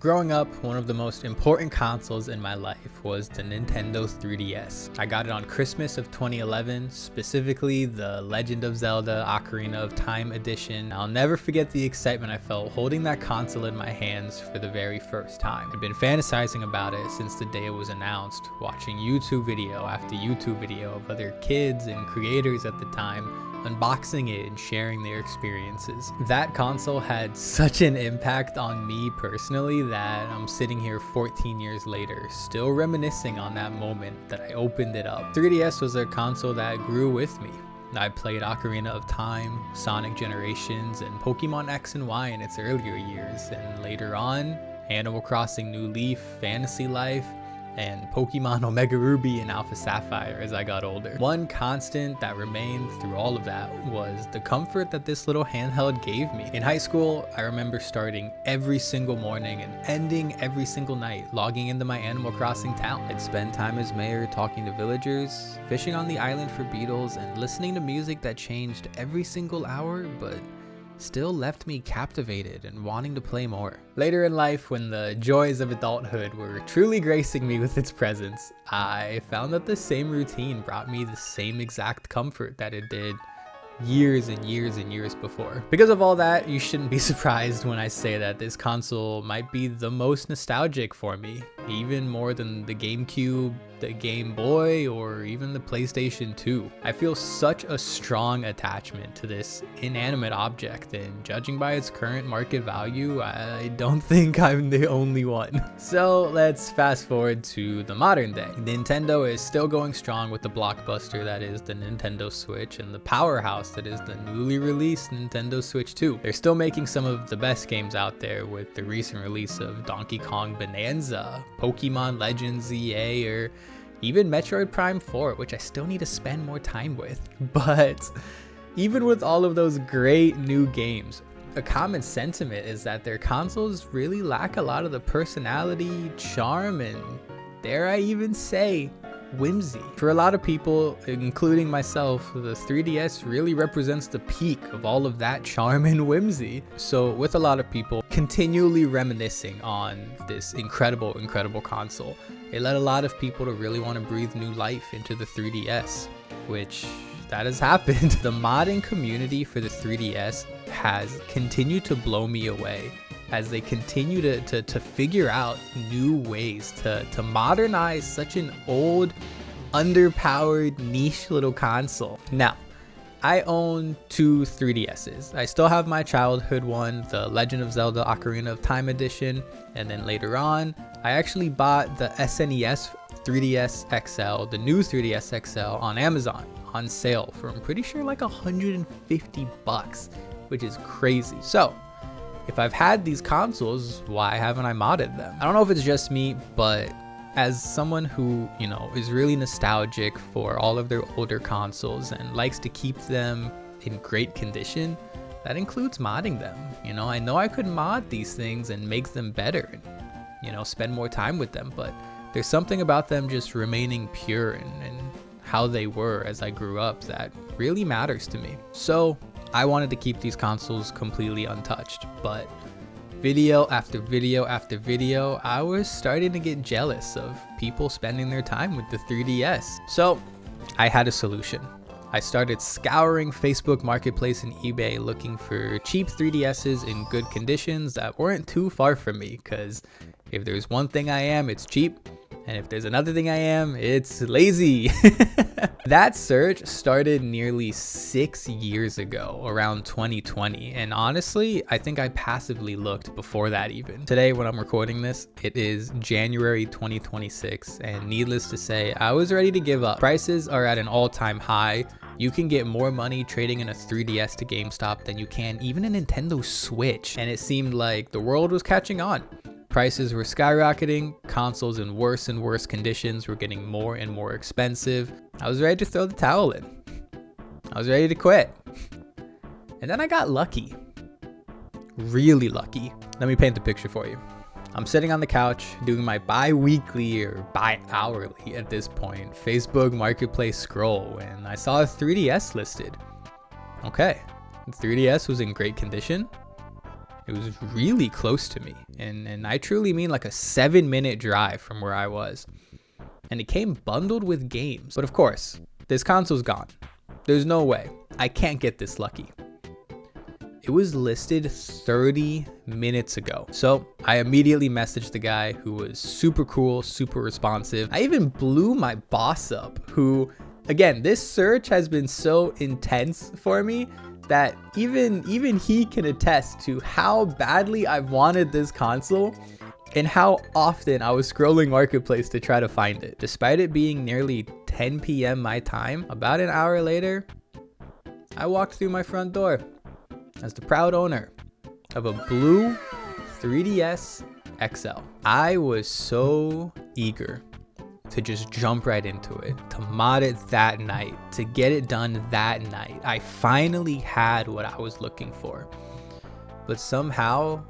Growing up, one of the most important consoles in my life was the Nintendo 3DS. I got it on Christmas of 2011, specifically the Legend of Zelda Ocarina of Time edition. I'll never forget the excitement I felt holding that console in my hands for the very first time. I'd been fantasizing about it since the day it was announced, watching YouTube video after YouTube video of other kids and creators at the time unboxing it and sharing their experiences. That console had such an impact on me personally that I'm sitting here 14 years later, still reminiscing on that moment that I opened it up. 3DS was a console that grew with me. I played Ocarina of Time, Sonic Generations, and Pokemon X and Y in its earlier years, and later on, Animal Crossing New Leaf, Fantasy Life, and Pokemon Omega Ruby and Alpha Sapphire as I got older. One constant that remained through all of that was the comfort that this little handheld gave me. In high school, I remember starting every single morning and ending every single night logging into my Animal Crossing town. I'd spend time as mayor talking to villagers, fishing on the island for beetles, and listening to music that changed every single hour, but still left me captivated and wanting to play more. Later in life, when the joys of adulthood were truly gracing me with its presence, I found that the same routine brought me the same exact comfort that it did years and years and years before. Because of all that, you shouldn't be surprised when I say that this console might be the most nostalgic for me, even more than the GameCube, the Game Boy, or even the PlayStation 2. I feel such a strong attachment to this inanimate object, and judging by its current market value, I don't think I'm the only one. So let's fast forward to the modern day. Nintendo is still going strong with the blockbuster that is the Nintendo Switch and the powerhouse that is the newly released Nintendo Switch 2. They're still making some of the best games out there with the recent release of Donkey Kong Bonanza, Pokemon Legends EA, or even Metroid Prime 4, which I still need to spend more time with. But even with all of those great new games, a common sentiment is that their consoles really lack a lot of the personality, charm, and dare I even say, whimsy. For a lot of people, including myself, the 3DS really represents the peak of all of that charm and whimsy. So with a lot of people continually reminiscing on this incredible console, it led a lot of people to really want to breathe new life into the 3DS, which that has happened. The modding community for the 3DS has continued to blow me away as they continue to figure out new ways to modernize such an old, underpowered, niche little console. Now, I own two 3DSs. I still have my childhood one, the Legend of Zelda Ocarina of Time edition, and then later on, I actually bought the SNES 3DS XL, the new 3DS XL on Amazon on sale for I'm pretty sure like $150, which is crazy. So, if I've had these consoles, why haven't I modded them? I don't know if it's just me, but as someone who, is really nostalgic for all of their older consoles and likes to keep them in great condition, that includes modding them. I know I could mod these things and make them better and, spend more time with them, but there's something about them just remaining pure and how they were as I grew up that really matters to me. So I wanted to keep these consoles completely untouched, but video after video after video, I was starting to get jealous of people spending their time with the 3DS. So I had a solution. I started scouring Facebook Marketplace and eBay looking for cheap 3DSs in good conditions that weren't too far from me, because if there's one thing I am, it's cheap. And if there's another thing I am, it's lazy. That search started nearly 6 years ago, around 2020. And honestly, I think I passively looked before that even. Today, when I'm recording this, it is January 2026. And needless to say, I was ready to give up. Prices are at an all-time high. You can get more money trading in a 3DS to GameStop than you can even a Nintendo Switch. And it seemed like the world was catching on. Prices were skyrocketing, consoles in worse and worse conditions were getting more and more expensive. I was ready to throw the towel in. I was ready to quit. And then I got lucky. Really lucky. Let me paint the picture for you. I'm sitting on the couch doing my bi-weekly or bi-hourly at this point Facebook Marketplace scroll, and I saw a 3DS listed. Okay, the 3DS was in great condition. It was really close to me, and I truly mean like a 7-minute drive from where I was. And it came bundled with games. But of course, this console's gone. There's no way. I can't get this lucky. It was listed 30 minutes ago. So I immediately messaged the guy, who was super cool, super responsive. I even blew my boss up, who, again, this search has been so intense for me that even he can attest to how badly I've wanted this console and how often I was scrolling Marketplace to try to find it. Despite it being nearly 10 p.m. my time, about an hour later, I walked through my front door as the proud owner of a blue 3DS XL. I was so eager to just jump right into it, to mod it that night, to get it done that night. I finally had what I was looking for. But somehow,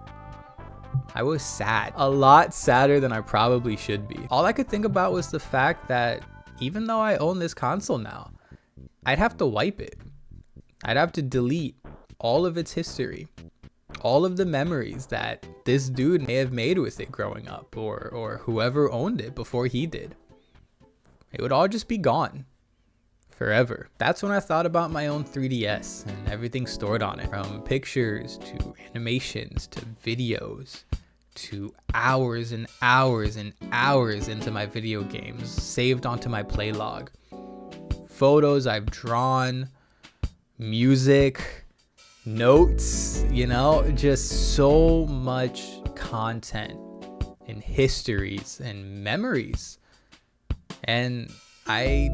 I was sad. A lot sadder than I probably should be. All I could think about was the fact that even though I own this console now, I'd have to wipe it. I'd have to delete all of its history, all of the memories that this dude may have made with it growing up, or whoever owned it before he did. It would all just be gone forever. That's when I thought about my own 3DS and everything stored on it, from pictures to animations to videos to hours and hours and hours into my video games saved onto my play log, photos I've drawn, music, notes, you know, just so much content and histories and memories. And I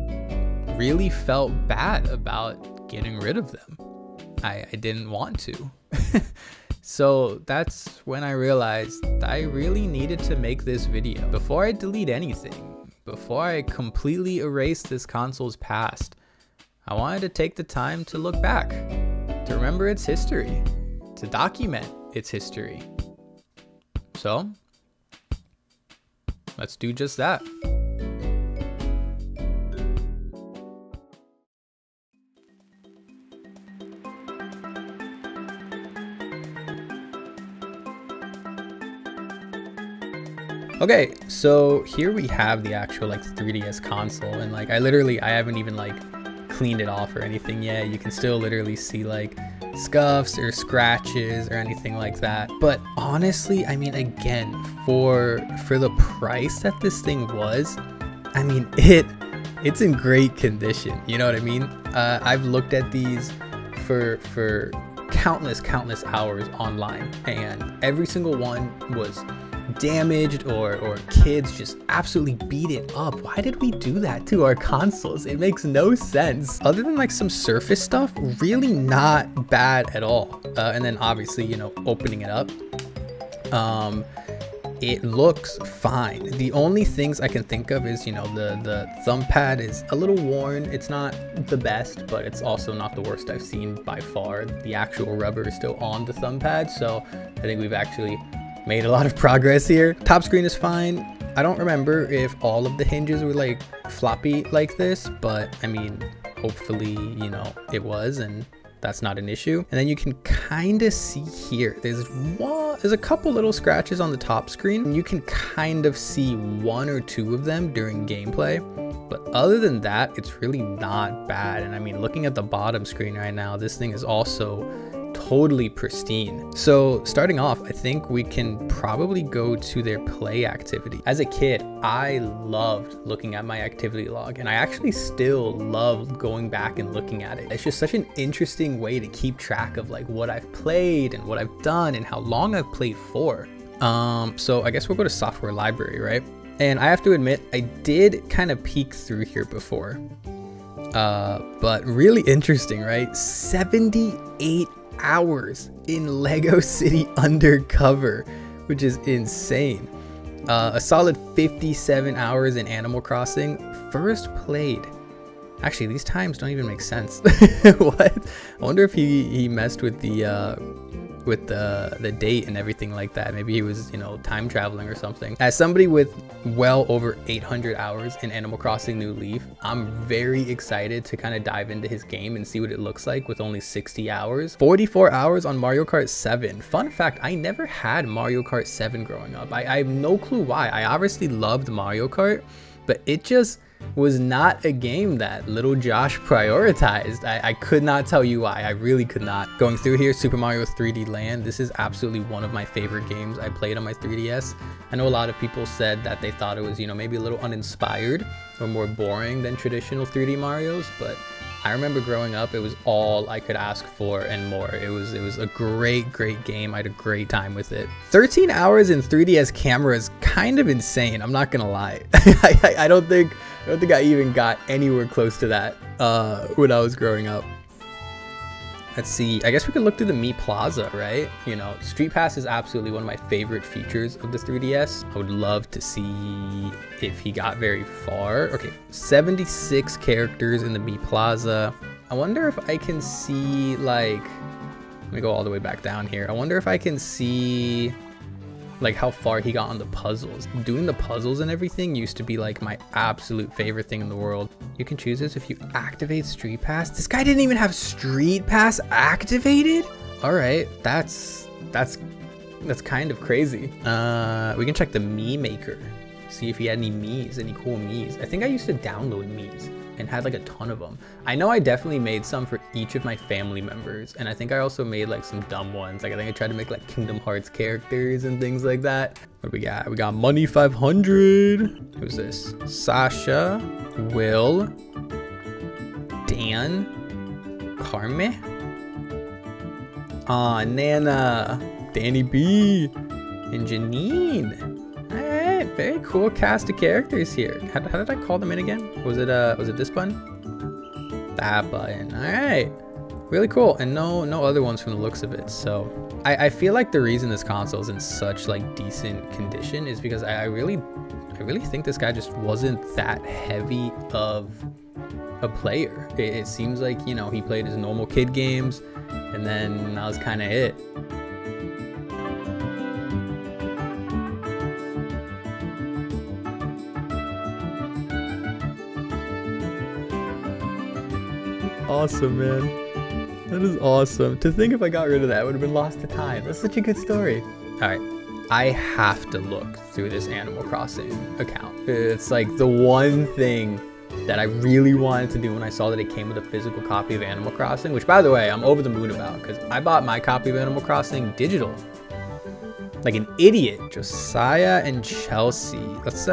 really felt bad about getting rid of them. I didn't want to. So that's when I realized I really needed to make this video. Before I delete anything, before I completely erase this console's past, I wanted to take the time to look back, to remember its history, to document its history. So let's do just that. Okay, so here we have the actual like 3DS console, and like I haven't even like cleaned it off or anything yet. You can still literally see like scuffs or scratches or anything like that. But honestly, I mean, again, for the price that this thing was, I mean, it's in great condition. You know what I mean? I've looked at these for countless hours online, and every single one was damaged or kids just absolutely beat it up. Why did we do that to our consoles? It makes no sense. Other than like some surface stuff, really not bad at all. And then obviously, you know, opening it up, it looks fine. The only things I can think of is, you know, the thumb pad is a little worn. It's not the best, but it's also not the worst I've seen by far. The actual rubber is still on the thumb pad, so I think we've actually made a lot of progress here. Top screen is fine. I don't remember if all of the hinges were like floppy like this, but I mean, hopefully, you know, it was, and that's not an issue. And then you can kind of see here, there's a couple little scratches on the top screen, and you can kind of see 1 or 2 of them during gameplay. But other than that, it's really not bad. And I mean, looking at the bottom screen right now, this thing is also totally pristine. So starting off, I think we can probably go to their play activity. As a kid, I loved looking at my activity log, and I actually still love going back and looking at it. It's just such an interesting way to keep track of like what I've played and what I've done and how long I've played for. So I guess we'll go to software library, right? And I have to admit, I did kind of peek through here before, but really interesting, right? 78 hours in Lego City Undercover, which is insane. A solid 57 hours in Animal Crossing. First played. Actually, these times don't even make sense. What? I wonder if he messed with the with the date and everything like that. Maybe he was, you know, time traveling or something. As somebody with well over 800 hours in Animal Crossing New Leaf, I'm very excited to kind of dive into his game and see what it looks like with only 60 hours. 44 hours on Mario Kart 7. Fun fact, I never had Mario Kart 7 growing up. I have no clue why. I obviously loved Mario Kart, but it just was not a game that little Josh prioritized. I could not tell you why. I really could not. Going through here, Super Mario 3D Land, this is absolutely one of my favorite games I played on my 3DS. I know a lot of people said that they thought it was, you know, maybe a little uninspired or more boring than traditional 3D Marios, but I remember growing up, it was all I could ask for and more. It was a great game. I had a great time with it. 13 hours in 3DS camera is kind of insane. I'm not gonna lie. I don't think I even got anywhere close to that when I was growing up. Let's see, I guess we could look through the Mii Plaza, right? You know, Street Pass is absolutely one of my favorite features of the 3DS. I would love to see if he got very far. Okay, 76 characters in the Mii Plaza. I wonder if I can see, like, let me go all the way back down here. I wonder if I can see like how far he got on the puzzles. Doing the puzzles and everything used to be like my absolute favorite thing in the world. You can choose this if you activate Street Pass. This guy didn't even have Street Pass activated? All right, that's kind of crazy. We can check the Mii Maker, see if he had any Miis, any cool Miis. I think I used to download Miis and had like a ton of them. I know I definitely made some for each of my family members, and I think I also made like some dumb ones. Like I think I tried to make like Kingdom Hearts characters and things like that. What do we got? We got Money 500. Who's this? Sasha, Will, Dan, Carme, Nana, Danny B, and Janine. Very cool cast of characters here. How did I call them in again? Was it this button? That button. All right, really cool. And no other ones from the looks of it. So I feel like the reason this console is in such like decent condition is because I really think this guy just wasn't that heavy of a player. It seems like, you know, he played his normal kid games, and then that was kind of it. Awesome, man. That is awesome. To think if I got rid of that, I would have been lost to time. That's such a good story. All right, I have to look through this Animal Crossing account. It's like the one thing that I really wanted to do when I saw that it came with a physical copy of Animal Crossing, which by the way, I'm over the moon about because I bought my copy of Animal Crossing digital. Like an idiot. Josiah and Chelsea. Let's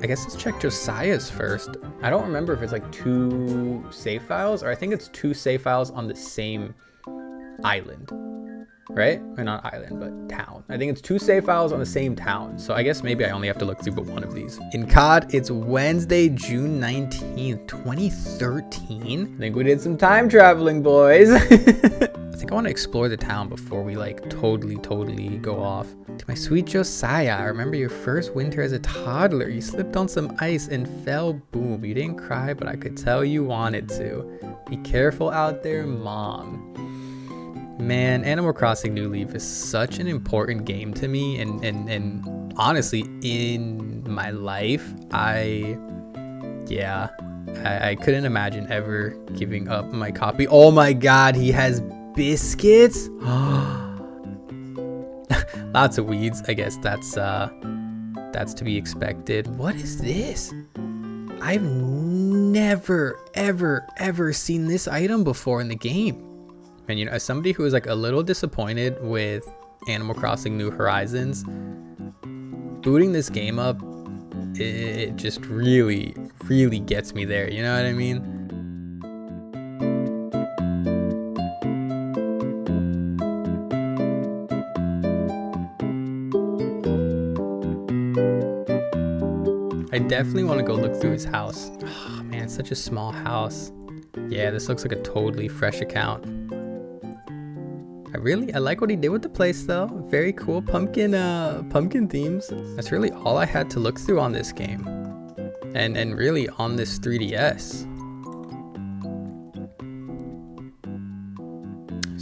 I guess let's check Josiah's first. I don't remember if it's like 2 save files, or I think it's 2 save files on the same island, right? Or not island, but town. I think it's 2 save files on the same town. So I guess maybe I only have to look through but one of these. In COD, it's Wednesday, June 19th, 2013. I think we did some time traveling, boys. I think I want to explore the town before we like totally go off. To my sweet Josiah, I remember your first winter as a toddler. You slipped on some ice and fell. Boom. You didn't cry, but I could tell you wanted to. Be careful out there, Mom. Man, Animal Crossing New Leaf is such an important game to me, and honestly, in my life, I couldn't imagine ever giving up my copy. Oh my God, he has biscuits. Lots of weeds. I guess that's to be expected. What is this? I've never ever seen this item before in the game. And you know, as somebody who is like a little disappointed with Animal Crossing New Horizons, booting this game up, it just really gets me there. You know what I mean? I definitely want to go look through his house. Oh man, it's such a small house. Yeah, this looks like a totally fresh account. I like what he did with the place though. Very cool pumpkin themes. That's really all I had to look through on this game. And really on this 3DS.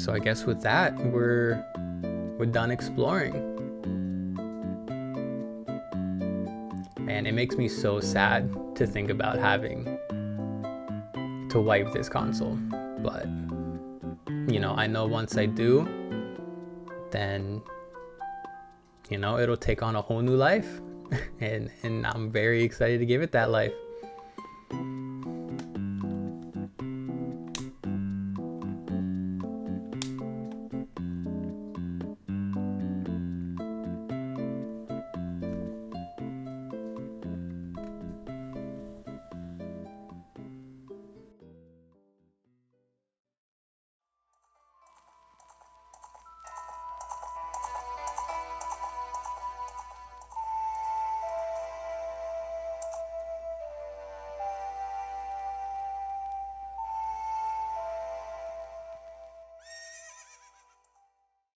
So I guess with that, we're done exploring. And it makes me so sad to think about having to wipe this console. But, you know, I know once I do, then, you know, it'll take on a whole new life. and I'm very excited to give it that life.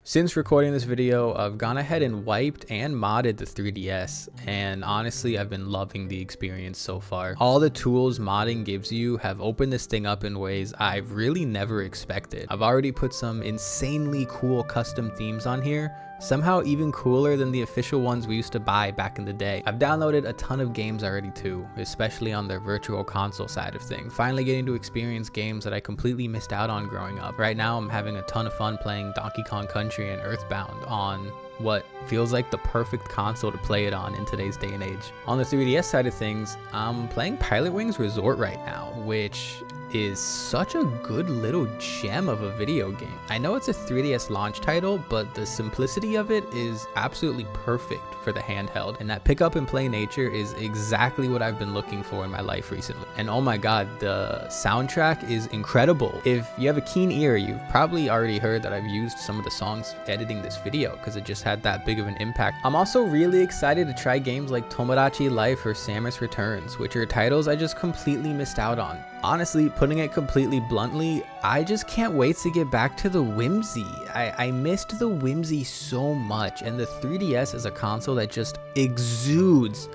Since recording this video, I've gone ahead and wiped and modded the 3DS, and honestly, I've been loving the experience so far. All the tools modding gives you have opened this thing up in ways I've really never expected. I've already put some insanely cool custom themes on here, somehow even cooler than the official ones we used to buy back in the day. I've downloaded a ton of games already too, especially on the virtual console side of things. Finally getting to experience games that I completely missed out on growing up. Right now I'm having a ton of fun playing Donkey Kong Country and Earthbound on what feels like the perfect console to play it on in today's day and age. On the 3DS side of things, I'm playing Pilot Wings Resort right now, which is such a good little gem of a video game. I know it's a 3DS launch title, but the simplicity of it is absolutely perfect for the handheld, and that pick up and play nature is exactly what I've been looking for in my life recently. And oh my god, the soundtrack is incredible. If you have a keen ear, you've probably already heard that I've used some of the songs editing this video because it just had that big of an impact. I'm also really excited to try games like Tomodachi Life or Samus Returns, which are titles I just completely missed out on. Honestly, putting it completely bluntly, I just can't wait to get back to the whimsy. I missed the whimsy so much, and the 3DS is a console that just exudes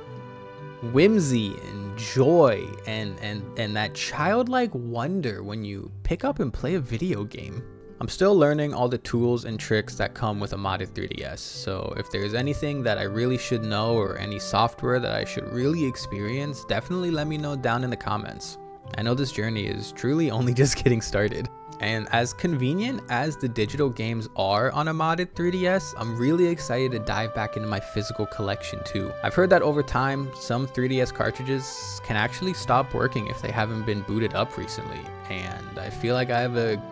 whimsy and joy and that childlike wonder when you pick up and play a video game. I'm still learning all the tools and tricks that come with a modded 3DS, so if there's anything that I really should know or any software that I should really experience, definitely let me know down in the comments. I know this journey is truly only just getting started. And as convenient as the digital games are on a modded 3DS, I'm really excited to dive back into my physical collection too. I've heard that over time, some 3DS cartridges can actually stop working if they haven't been booted up recently, and I feel like I have a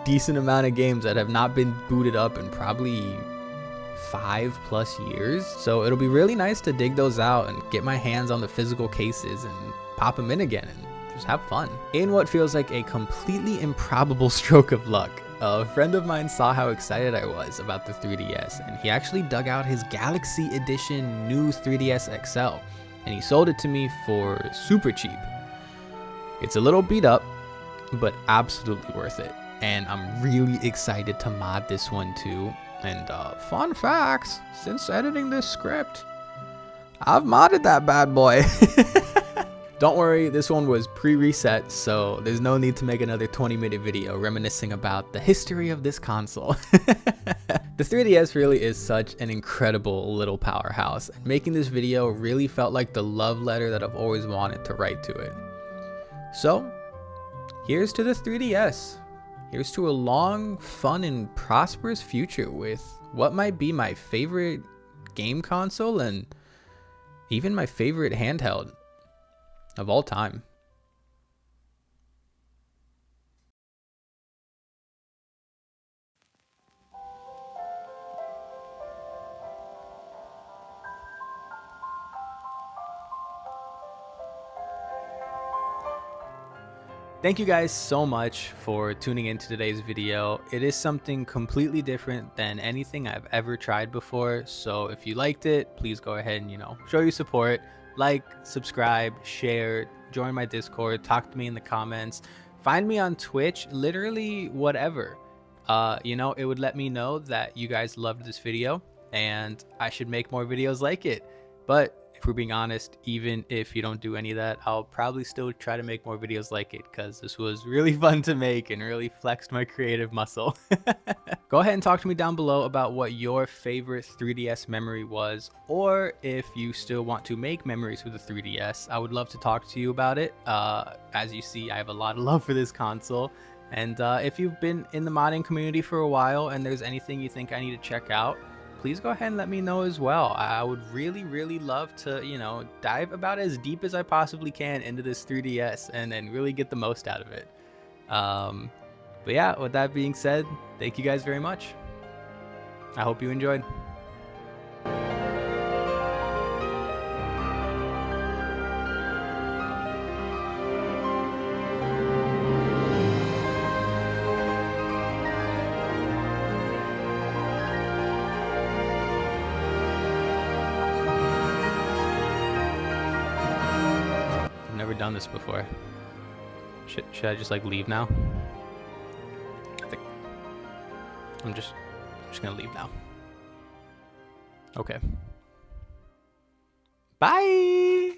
decent amount of games that have not been booted up in probably 5+ years. So it'll be really nice to dig those out and get my hands on the physical cases and pop them in again and just have fun. In what feels like a completely improbable stroke of luck, a friend of mine saw how excited I was about the 3DS, and he actually dug out his Galaxy Edition new 3DS XL, and he sold it to me for super cheap. It's a little beat up, but absolutely worth it. And I'm really excited to mod this one too. And fun facts, since editing this script, I've modded that bad boy. Don't worry, this one was pre-reset, so there's no need to make another 20-minute video reminiscing about the history of this console. The 3DS really is such an incredible little powerhouse, and making this video really felt like the love letter that I've always wanted to write to it. So, here's to the 3DS. Here's to a long, fun, and prosperous future with what might be my favorite game console and even my favorite handheld of all time. Thank you guys so much for tuning into today's video. It is something completely different than anything I've ever tried before. So if you liked it, please go ahead and, show your support. Like, subscribe, share, join my Discord, talk to me in the comments, find me on Twitch, literally whatever. It would let me know that you guys loved this video and I should make more videos like it. But if for being honest, even if you don't do any of that, I'll probably still try to make more videos like it because this was really fun to make and really flexed my creative muscle. Go ahead and talk to me down below about what your favorite 3DS memory was, or if you still want to make memories with the 3DS, I would love to talk to you about it. As you see, I have a lot of love for this console. And if you've been in the modding community for a while and there's anything you think I need to check out, please go ahead and let me know as well. I would really love to, you know, dive about as deep as I possibly can into this 3DS and really get the most out of it. But yeah, with that being said, thank you guys very much. I hope you enjoyed. Never done this before. Should I just like leave now? I think I'm just gonna leave now. Okay. Bye.